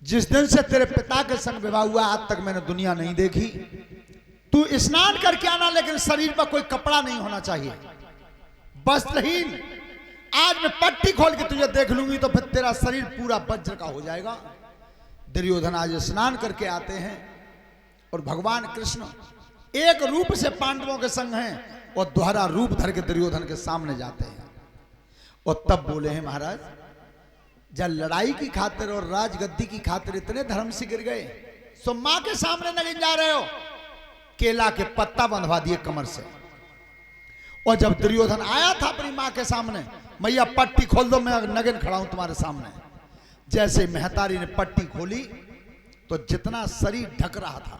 जिस दिन से तेरे पिता के संग विवाह हुआ आज तक मैंने दुनिया नहीं देखी। तू स्नान करके आना, लेकिन शरीर पर कोई कपड़ा नहीं होना चाहिए, वस्त्रहीन। आज मैं पट्टी खोल के तुझे देख लूंगी तो फिर तेरा शरीर पूरा वज्र का हो जाएगा। दुर्योधन आज स्नान करके आते हैं और भगवान कृष्ण एक रूप से पांडवों के संग हैं और दोहरा रूप धर के दुर्योधन के सामने जाते हैं। और तब बोले हैं, महाराज जब लड़ाई की खातिर और राजगद्दी की खातिर इतने धर्म से गिर गए, सो मां के सामने नगिन जा रहे हो। केला के पत्ता बंधवा दिए कमर से। और जब दुर्योधन आया था अपनी मां के सामने, मैया पट्टी खोल दो, मैं नगिन खड़ा हूं तुम्हारे सामने। जैसे महतारी ने पट्टी खोली तो जितना शरीर ढक रहा था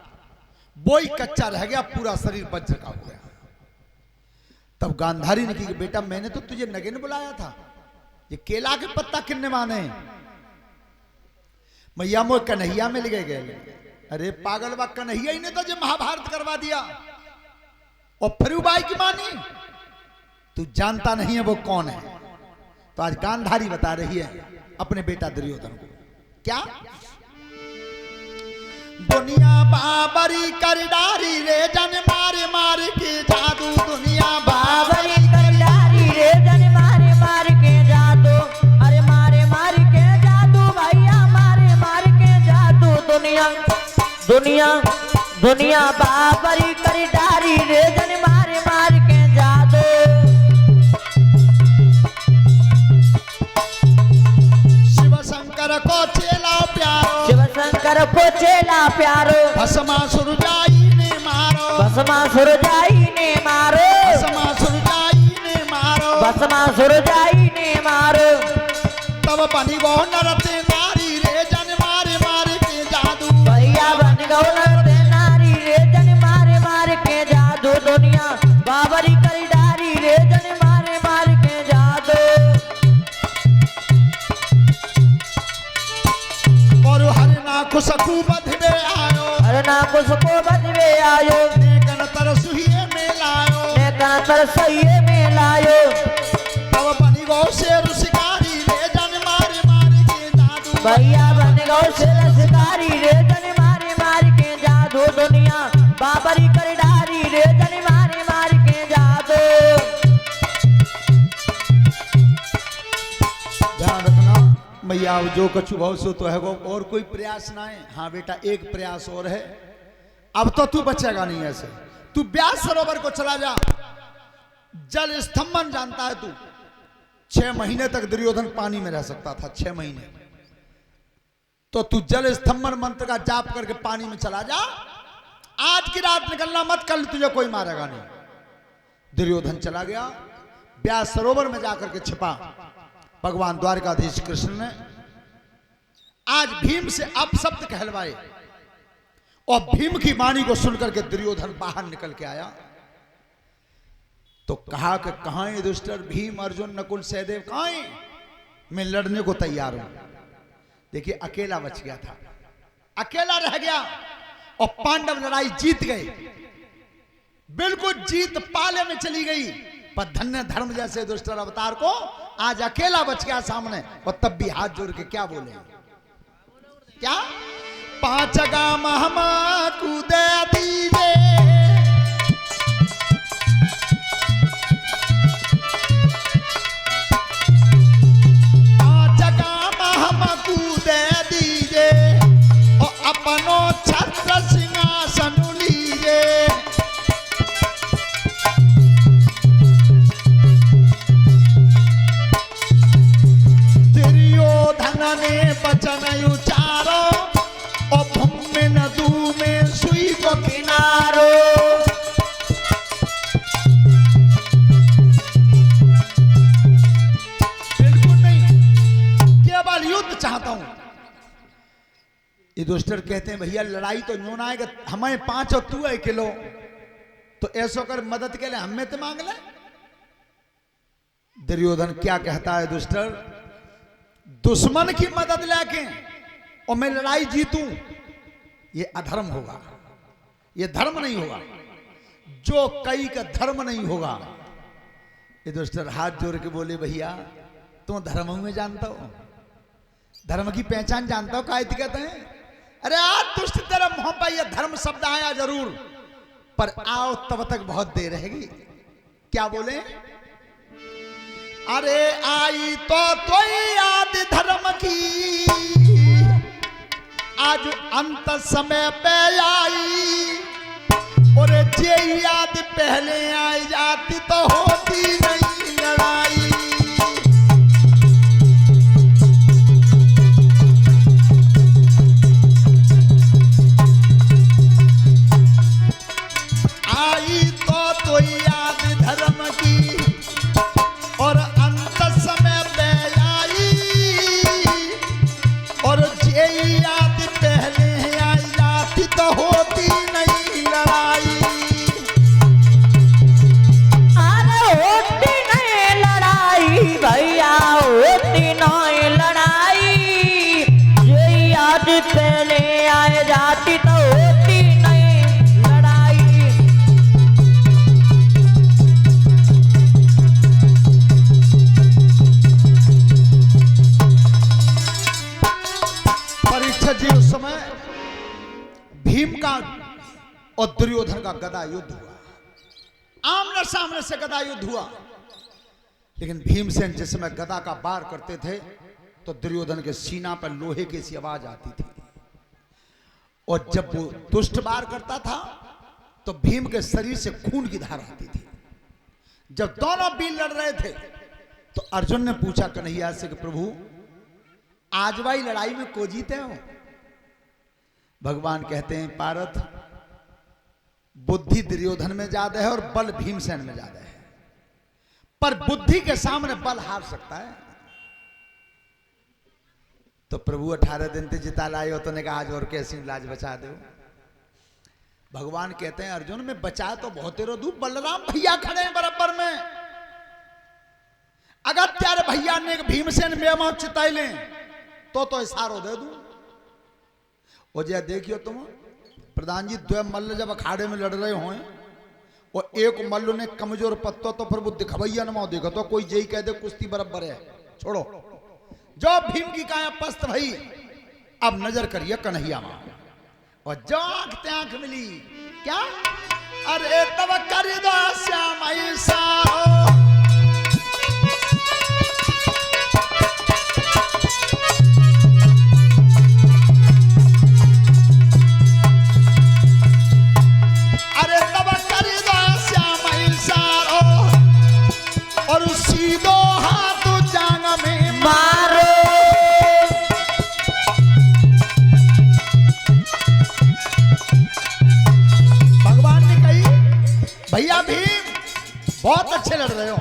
वो ही कच्चा रह गया, पूरा शरीर वज्र का हो गया। तब गांधारी ने कहा, बेटा मैंने तो तुझे नगिन बुलाया था, ये केला के पत्ता किन्ने माने? मैया मोह कन्हैया में ले गए। अरे पागल बा, कन्हैया ही ने तो जो महाभारत करवा दिया और फिर बाई की मानी। तू जानता नहीं है वो कौन है। तो आज गांधारी बता रही है अपने बेटा दुर्योधन को, क्या दुनिया बाबरी कर डारी रे जन मारे मार के जादू। दुनिया बाबरी कर डारी रे जन मारे मार के जादू। अरे मारे मार के जादू भैया, मारे मार के जादू। दुनिया दुनिया दुनिया बाबरी कर डारी रे जन मारे मार के जादू। शिव शंकर को चेला प्यारो, शिव शंकर को चेला प्यारो। भस्मासुर जाई ने मारो, भस्मासुर जाई ने मारो। भस्मासुर जाई ने मारो, भस्मासुर जाई ने मारो। तब बनी गो नरते नारी रे जन मारे मार के जादू। भैया बन गौ नरते नारी रे जन मारे मार के जादू। दुनिया बाबरी कर डारी रे जन मारे मार के जादू। और हर ना खुशकू बधवे आयो, अरे ना कुसको बदवे आयो। नेकन तरसुहिए में लायो, नेकन तरसइये में लायो। तब बनी गो शेर शिकारी रे जन मारे मार के जादू। भैया बन गौ शेर शिकारी रे जन मारे मार के जादू। दुनिया बाबरी कर डारी रे जन मारे मार के जादू। ध्यान रखना मैया, जो कछु भाव सो तो है वो, और कोई प्रयास ना है। हाँ बेटा एक प्रयास और है, अब तो तू बचेगा नहीं ऐसे। तू व्यास सरोवर को चला जा, जल स्तंभन जानता है तू। 6 महीने तक दुर्योधन पानी में रह सकता था, 6 महीने। तो तू जल स्तंभन मंत्र का जाप करके पानी में चला जा। आज की रात निकलना मत, कल तुझे कोई मारेगा नहीं। दुर्योधन चला गया, व्यास सरोवर में जाकर के छिपा। भगवान द्वारकाधीश कृष्ण ने आज भीम से अपशब्द कहलवाए और भीम की वाणी को सुनकर के दुर्योधन बाहर निकल के आया। तो कहा कि कहां है दुष्टर भीम, अर्जुन, नकुल, सहदेव कहां है? मैं लड़ने को तैयार हूं। देखिए अकेला बच गया था, अकेला रह गया और पांडव लड़ाई जीत गए। बिल्कुल जीत पाले में चली गई, पर धन्य धर्म जैसे दुष्टर अवतार को आज अकेला बच गया सामने। और तब भी हाथ जोड़ के क्या बोले, क्या 5 गाम हम कूदे दीजे। 5 गाम हम कूदे दीजे और अपनो छत्र सिंहासन लीजे। ने बचन उचारो और भूमि नदू में सुई को किनारो। बिल्कुल नहीं, केवल युद्ध चाहता हूं। ये दुष्टर कहते हैं भैया लड़ाई तो न्यून आएगा, हमें 5 और तू 1 किलो, तो ऐसा कर मदद के लिए हमें तो मांग ले। दुर्योधन क्या कहता है दुष्टर, दुश्मन की मदद लेके और मैं लड़ाई जीतूं, ये अधर्म होगा, ये धर्म नहीं होगा। जो कई का धर्म नहीं होगा। ये दुष्टर हाथ जोड़ के बोले भैया तुम धर्म में जानता हो, धर्म की पहचान जानता हो काय कहते हैं? अरे आज दुष्ट तेरा मुंह पर यह धर्म शब्द आया जरूर, पर आओ तब तक बहुत देर रहेगी। क्या बोले? अरे आई तो याद धर्म की, आज अंत समय पे आई, और जे याद पहले आ जाती तो होती नहीं लड़ाई। आई तो याद धर्म की, और अंत समय पे आई, और जे याद पहले आ जाती तो होती नहीं लड़ाई। अरे होती नहीं लड़ाई भैया, होती नहीं लड़ाई, ये याद पहले आ जाती तो होती नहीं लड़ाई। परीक्षा जी उस समय भीम का और दुर्योधन का गदा युद्ध हुआ, आमने सामने से गदा युद्ध हुआ। लेकिन भीमसेन जिस समय गदा का वार करते थे तो दुर्योधन के सीना पर लोहे की सी आवाज आती थी, और जब वो दुष्ट वार करता था तो भीम के शरीर से खून की धार आती थी। जब दोनों वीर लड़ रहे थे तो अर्जुन ने पूछा कन्हैया से कि प्रभु आज भाई लड़ाई में को जीते हो? भगवान कहते हैं पारथ, बुद्धि दुर्योधन में ज्यादा है और बल भीमसेन में ज्यादा है, पर बुद्धि के सामने बल हार सकता है। तो प्रभु 18 दिन से जिता लाए हो, तो ने कहा आज और कैसी लाज बचा दो। भगवान कहते हैं अर्जुन में बचा तो बहुत तेरो दू, बलराम भैया खड़े हैं बराबर में, अगर तेरे भैया ने भीमसेन में चिता लें तो इशारो दे दूं। और जय देखियो तुम प्रधान जी, दो मल्ल जब अखाड़े में लड़ रहे हों और एक मल्ल ने कमजोर पत्तो तो फिर वो दिखवैया न देखो तो कोई जय कह दे कुश्ती बराबर है, छोड़ो। जो भीम की काया पस्त भई, अब नजर करिए कन्हैया मां, और जो आंख ते आंख मिली क्या? अरे तब कर दो श्याम ऐसा, और सीधो हाथ जांग में मारो। भगवान ने कही भैया भीम बहुत अच्छे लड़ रहे हो,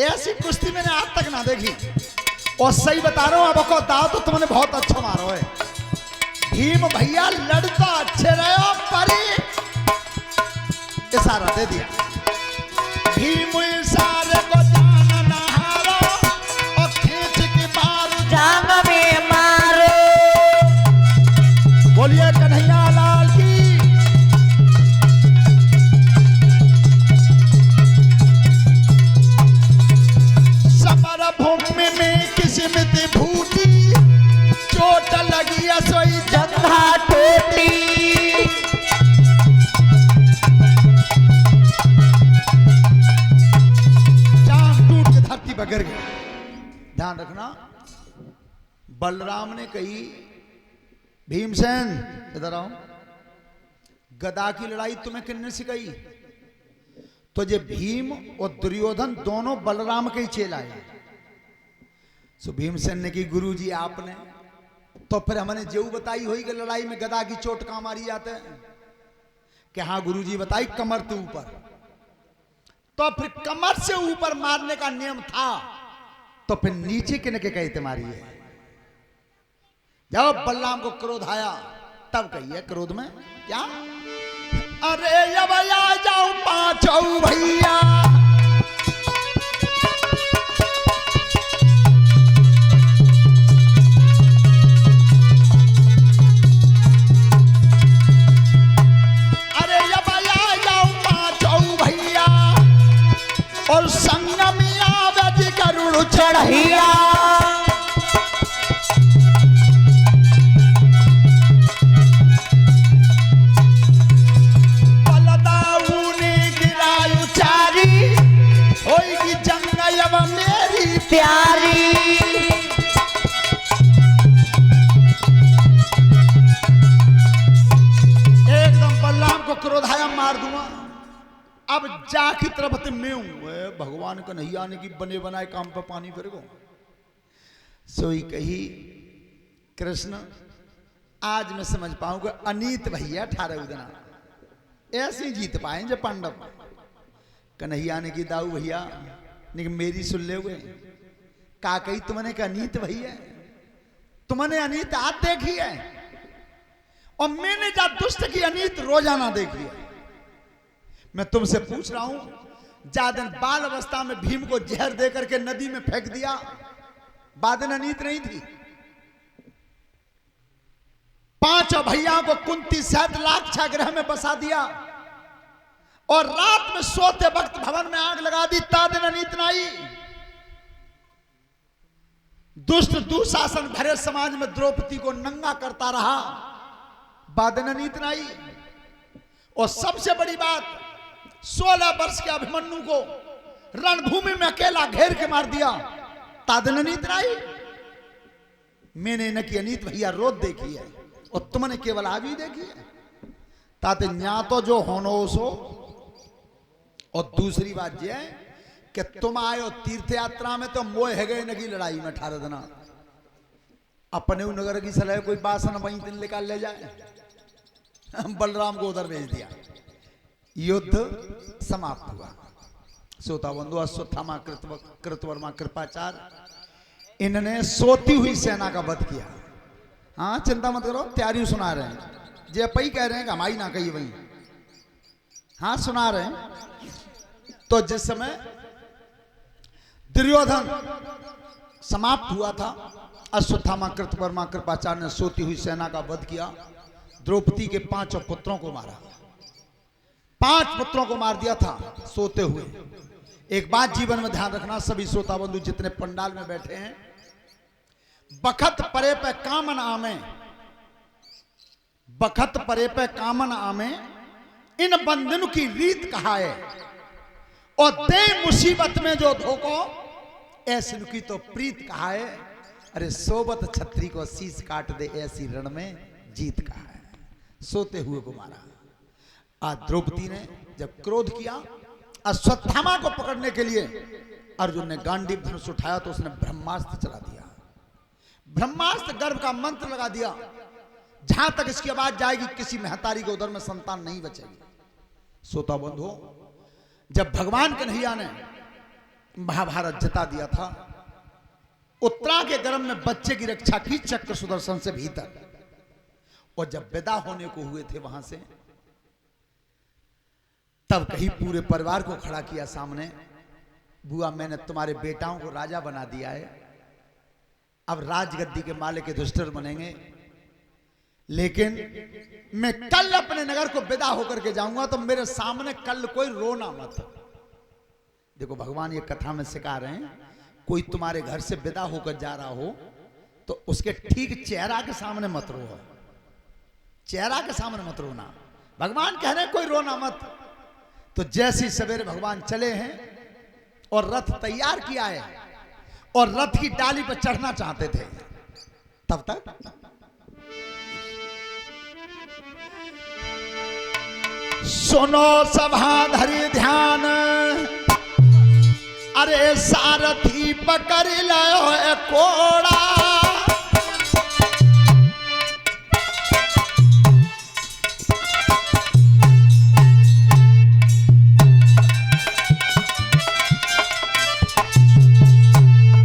ऐसी कुश्ती मैंने आज तक ना देखी, और सही बता रहा हूं अब को दाव तो तुमने बहुत अच्छा मारो है। भीम भैया लड़ तो अच्छे रहे हो, पर इशारा दे दिया। भीम इशारे को जान ना हारो, और खींच के मारो जांग में मारो। बोलिए कन्हैया लाल की। समर भूमि में किस्मत फूटी, चोट लगी सोई जंघा टूटी। बगर गया। ध्यान रखना, बलराम ने कही भीमसेन इधर आओ, गदा की लड़ाई तुम्हें किसने सिखाई? तो ये भीम और दुर्योधन दोनों बलराम के ही चेला है। सो भीमसेन ने की गुरुजी आपने तो फिर हमने जेऊ बताई हुई कि लड़ाई में गदा की चोट कहां मारी जाते हैं? कि हाँ गुरुजी बताई कमर के ऊपर। तो फिर कमर से ऊपर मारने का नियम था, तो फिर नीचे किन के कहते मारी है? जब बलराम को क्रोध आया तब कही है क्रोध में क्या? अरे अब आ जाओ पांचों भैया, और संगम आवे गरुड़ चढ़िया। क्रोध आया मार दूंगा। अब जा की तरफ ते मैं हूं भगवान कन्हैया ने की बने बनाए काम पर पानी फिर को सोई कही कृष्ण आज मैं समझ पाऊंगा अनीत भैया 18 दिना ऐसे जीत पाएंगे पांडव। कन्हैया ने की दाऊ भैया ने मेरी सुन ले हुए का कही तुमने का अनीत भैया तुमने अनीत आज देखी है और मैंने जा दुष्ट की अनीत रोजाना देखी है। मैं तुमसे पूछ रहा हूं जादन बाल अवस्था में भीम को जहर देकर के नदी में फेंक दिया बादन अनीत नहीं थी। 5 भैया को कुंती 7 लाख छागृह में बसा दिया और रात में सोते वक्त भवन में आग लगा दी तादन अनीत नहीं। दुष्ट दुशासन भरे समाज में द्रौपदी को नंगा करता रहा बादन अनीत नहीं। और सबसे बड़ी बात 16 वर्ष के अभिमन्यु को रणभूमि में अकेला घेर के मार दिया तादन अनीत नहीं। मैंने न की अनीत भैया रोज देखी है और तुमने केवल आज ही देखी है ताते न्या तो जो होनो सो। और दूसरी बात यह है कि तुम आए हो तीर्थ यात्रा में तो मोह है गए न की लड़ाई में 18 दिना अपने नगर की सलाह कोई बासन वहीं दिन निकाल ले जाए बलराम को उधर भेज दिया युद्ध समाप्त हुआ। सोता बंधु अश्वत्थामा कृतवर्मा कृपाचार्य इन्होंने सोती हुई सेना का वध किया। हाँ चिंता मत करो तैयारी सुना रहे हैं जे पई कह रहे हैं कि हमारी ना कही वही हाँ सुना रहे हैं। तो जिस समय दुर्योधन समाप्त हुआ था अश्वत्थामा कृतवर्मा कृपाचार्य ने सोती हुई सेना का वध किया। द्रौपदी के 5 पुत्रों को मारा 5 पुत्रों को मार दिया था सोते हुए। एक बात जीवन में ध्यान रखना सभी श्रोता बंधु जितने पंडाल में बैठे हैं बखत परे पे कामन आमे बखत परे पे कामन आमे इन बंधन की रीत कहा है और दे मुसीबत में जो धोखो ऐसी की तो प्रीत कहा है। अरे सोबत छत्री को शीश काट दे ऐसी रण में जीत कहा है। सोते हुए को मारा। आज द्रौपदी ने जब क्रोध किया अश्वत्थामा को पकड़ने के लिए अर्जुन ने गांडीव धनुष उठाया तो उसने ब्रह्मास्त्र चला दिया। ब्रह्मास्त्र गर्भ का मंत्र लगा दिया जहां तक इसकी आवाज जाएगी किसी महतारी के उदर में संतान नहीं बचेगी। सोता बंधु जब भगवान कन्हैया ने महाभारत जिता दिया था उत्तरा के गर्भ में बच्चे की रक्षा की चक्र सुदर्शन से भीतर और जब विदा होने को हुए थे वहां से तब कहीं पूरे परिवार को खड़ा किया सामने बुआ मैंने तुम्हारे बेटाओं को राजा बना दिया है अब राजगद्दी के मालिक युधिष्ठिर बनेंगे लेकिन मैं कल अपने नगर को विदा होकर के जाऊंगा तो मेरे सामने कल कोई रोना मत। देखो भगवान ये कथा में सिखा रहे हैं कोई तुम्हारे घर से विदा होकर जा रहा हो तो उसके ठीक चेहरा के सामने मत रो चेहरा के सामने मत रोना। भगवान कह रहे हैं कोई रोना मत। तो जैसे सवेरे भगवान चले हैं और रथ तैयार किया है और रथ की डाली पर चढ़ना चाहते थे तब तक सुनो सभा धरि ध्यान अरे सारथी पकड़ लो कोड़ा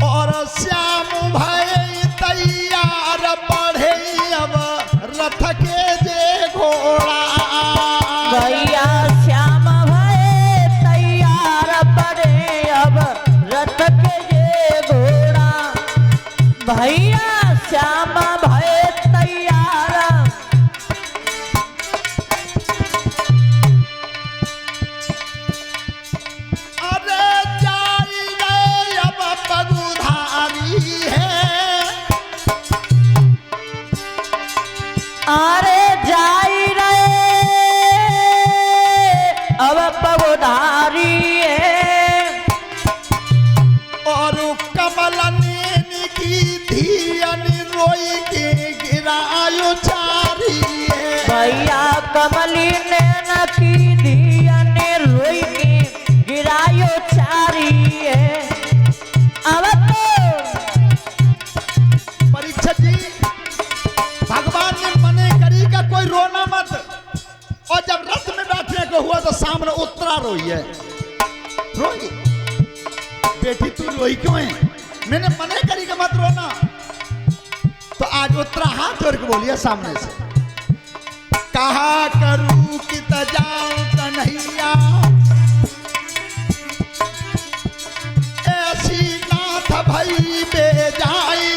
और श्याम भाई तैयार बढ़े अब रथ के जे घोड़ा भैया श्याम भय तैयार बढ़े अब रथ के जे घोड़ा भैया श्याम भय तैयार अरे जाई रे अब पगुधारी है अरे जाई रे अब पगुधारी है और कमल नैन की धियन रोई के गिरायो चारी है भैया कमली नैन की तुमने उत्तरा रोई है। रोई बेटी, तू रोई क्यों है? मैंने मना करी कि मत रोना। तो आज उत्तरा हाथ जोड़ के बोलिए सामने से, कहा करूं कि जाऊं कन्हैया, ऐसी नाथ भई बेजाई,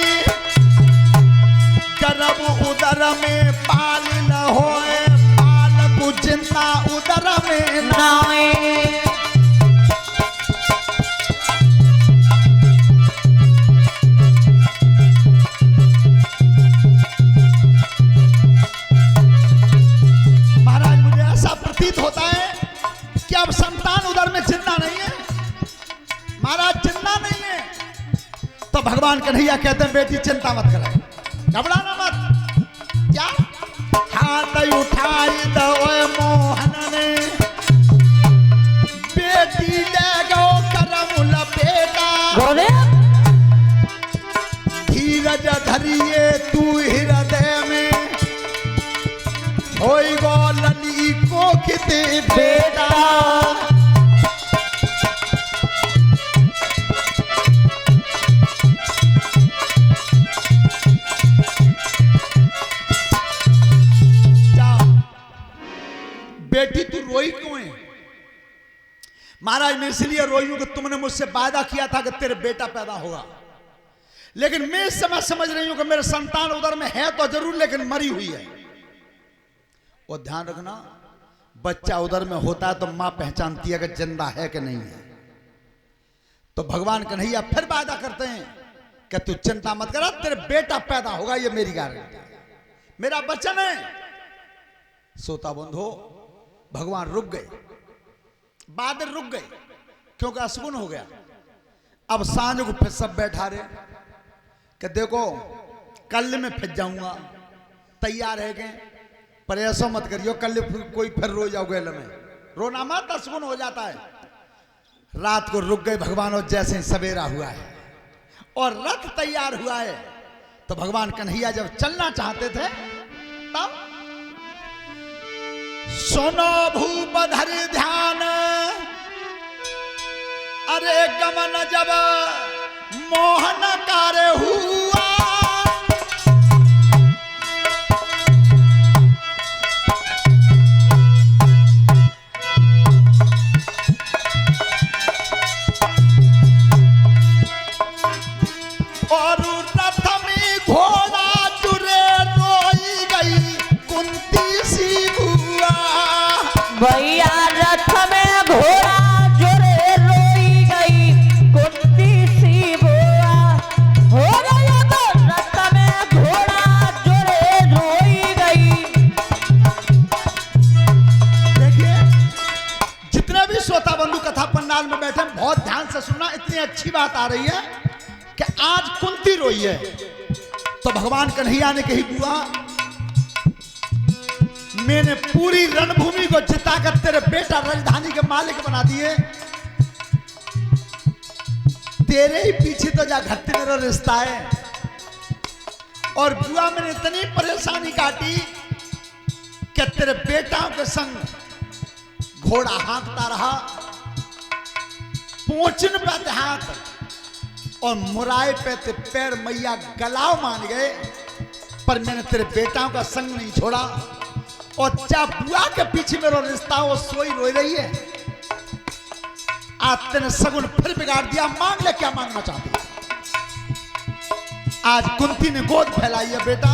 गर्भ उदर में पाल न होए, पालकु जिंदा उदर में नाए। महाराज मुझे ऐसा प्रतीत होता है कि अब संतान उदर में जिंदा नहीं है। महाराज जिंदा नहीं है तो भगवान कन्हैया कहते हैं बेटी चिंता मत करे, घबराना मत। क्या हाथ उठाई दो मोहन ने, बेटी ले गो करम लपेटा, धीरज धरिए तू हृदय में, होई गो लली को किते बेटा। बेटी तू रोई क्यों है? महाराज मैं इसलिए रोई हूं कि तुमने मुझसे वादा किया था कि तेरे बेटा पैदा होगा, लेकिन मैं इस समय समझ रही हूं कि मेरे संतान उधर में है तो जरूर, लेकिन मरी हुई है। और ध्यान रखना, बच्चा उधर में होता है तो मां पहचानती है कि जिंदा है कि नहीं है। तो भगवान कन्हैया फिर वादा करते हैं कि तू चिंता मत कर, तेरे बेटा पैदा होगा, ये मेरी गारंटी, मेरा वचन है। सोता बंधो, भगवान रुक गए, बादल रुक गए क्योंकि असगुन हो गया। अब सांझ को फिर सब बैठा रहे कि देखो कल में फिर जाऊंगा, तैयार है के, पर ऐसा मत करियो कल कोई फिर रो जाओगे में, रोना मत, असगुन हो जाता है। रात को रुक गए भगवान, और जैसे ही सवेरा हुआ है और रथ तैयार हुआ है, तो भगवान कन्हैया जब चलना चाहते थे तब सुनो भूप धरि ध्यान, अरे गमन जब मोहन कार्य हुआ, और रथ में घोड़ा जुरे रोई गई कुंती सी बुआ। भैया रथ में घोड़ा जुरे रोई गई कुंती सी बुआ, हो गया तो रथ में घोड़ा जुरे रोई गई। देखिए जितने भी श्रोता बंधु कथा पंडाल में बैठे बहुत ध्यान से सुनना, इतनी अच्छी बात आ रही है कि आज कुंती रोई है तो भगवान कन्हैया ने कही बुआ मैंने पूरी रणभूमि को जिताकर तेरे बेटा राजधानी के मालिक बना दिए, तेरे ही पीछे तो जा घट्टी मेरा रिश्ता है। और बुआ मैंने इतनी परेशानी काटी कि तेरे बेटाओं के संग घोड़ा हाँकता रहा, पूंछन पे हाथ और मुराए पे ते पैर मैया गलाव मान गए, पर मैंने तेरे बेटाओं का संग नहीं छोड़ा। और जा बुआ के पीछे मेरा रिश्ता वो सोई रोई रही है, आज तेने सगुन फिर बिगाड़ दिया, मांग ले क्या मांगना चाहती है। आज कुंती ने गोद फैलाई है, बेटा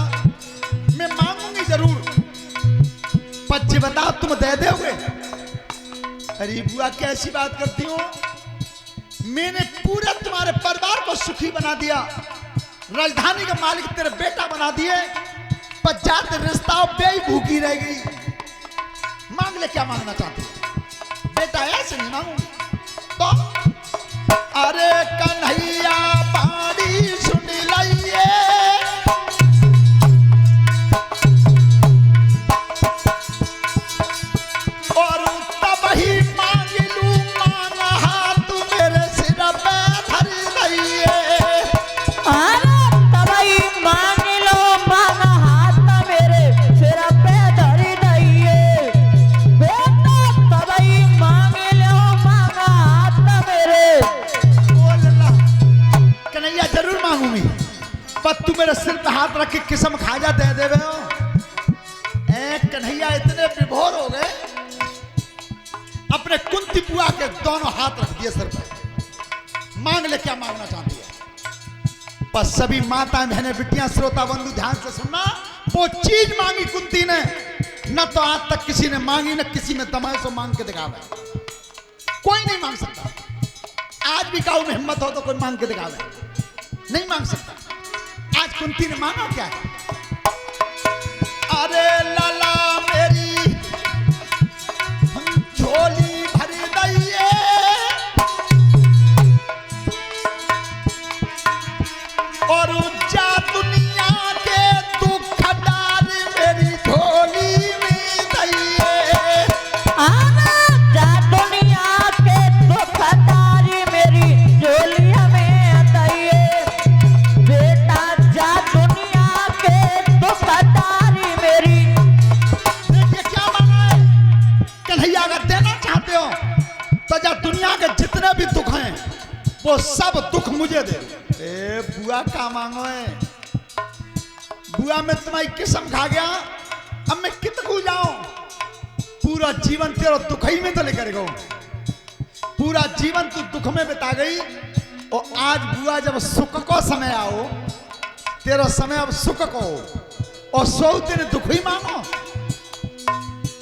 मैं मांगूंगी जरूर, पर जी बता तुम दे दोगे? अरे बुआ कैसी बात करती हो, मैंने पूरे तुम्हारे परिवार को सुखी बना दिया, राजधानी का मालिक तेरे बेटा बना दिए, पर जाते रिश्ता बेई भूखी रह गई, मांग ले क्या मांगना चाहती है? बेटा ऐसे नहीं मांगूंगी तो अरे कन्हैया बाड़ी सुन लइए, और तब ही मांग लू मांगा हाथ मेरे सिर पे धर लइए। अरे तब ही मांग लो मांगा हाथ मेरे सिर पे धर दइए, बेटा तब ही की किस्म खाजा दे देवे हो। एक कन्हैया इतने विभोर हो गए, अपने कुंती बुआ के दोनों हाथ रख दिए सर पर। मांग ले, क्या मांगना चाहती है। पर सभी माता बहनें बिटियां श्रोता बंधु ध्यान से सुनना, वो चीज मांगी कुंती ने न तो आज तक किसी ने मांगी, न किसी में तमाशा मांग के दिखावे। कोई नहीं मांग सकता। आज भी काऊ में हिम्मत हो तो कोई मांग के दिखावे, नहीं मांग सकता। आज कुंती ने मांगा क्या है? अरे लाला मेरी झोली भर दइए, और जा दुनिया के दुख डार मेरी झोली में दइए। जा दुनिया के दुख डार मेरी झोली में दइए। बेटा जा दुनिया के दुख डार मेरी। देखिए क्या मांगा है कन्हैया। अगर देना चाहते हो तो जा दुनिया के जितने भी दुख हैं वो सब दुख मुझे दे। ए बुआ का मांगो है? बुआ मैं तुम्हारी किस्म खा गया, अब मैं कितकू जाऊं? पूरा जीवन तेरा दुख ही में तो लेकर गो। पूरा जीवन तू दुख में बिता गई, और आज बुआ जब सुख को समय आओ, तेरा समय अब सुख को हो, और सो तेरे दुख ही मांगो।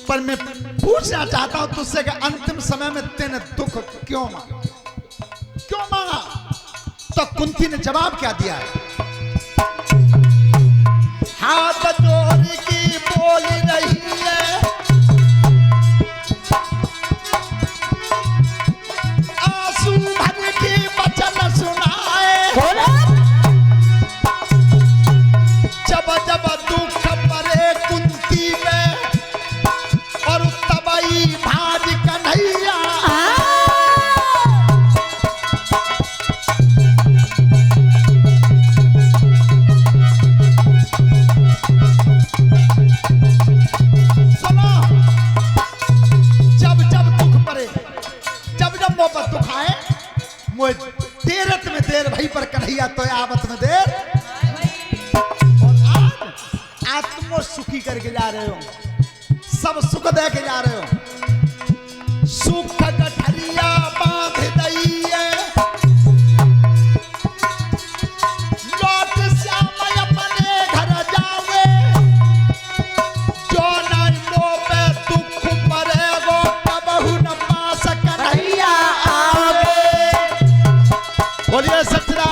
पर मैं पूछना चाहता हूं तुझसे कि अंतिम समय में तेने दुख क्यों मांगा, क्यों मांगा? तो कुंती ने जवाब क्या दिया है? हाथ जोड़ की बोल रही है, आंसू भर के वचन सुनाए। जब जब दुख परे कुंती में, और तबई भाज कन्हैया। सुनो, जब जब दुख परे, जब जब मोह पर दुख आए, मोह देरत में देर भई पर कन्हैया तो आवत में देर। और आज तुम सुखी करके जा रहे हो, सब सुख दे के जा रहे हो। सुख गठरिया बांध दइए, लौट श्याम अपने घर जावे। जो न मोह पे दुख परेगो, कबहू न पास कन्हैया आओगे। बोलिए सच्चा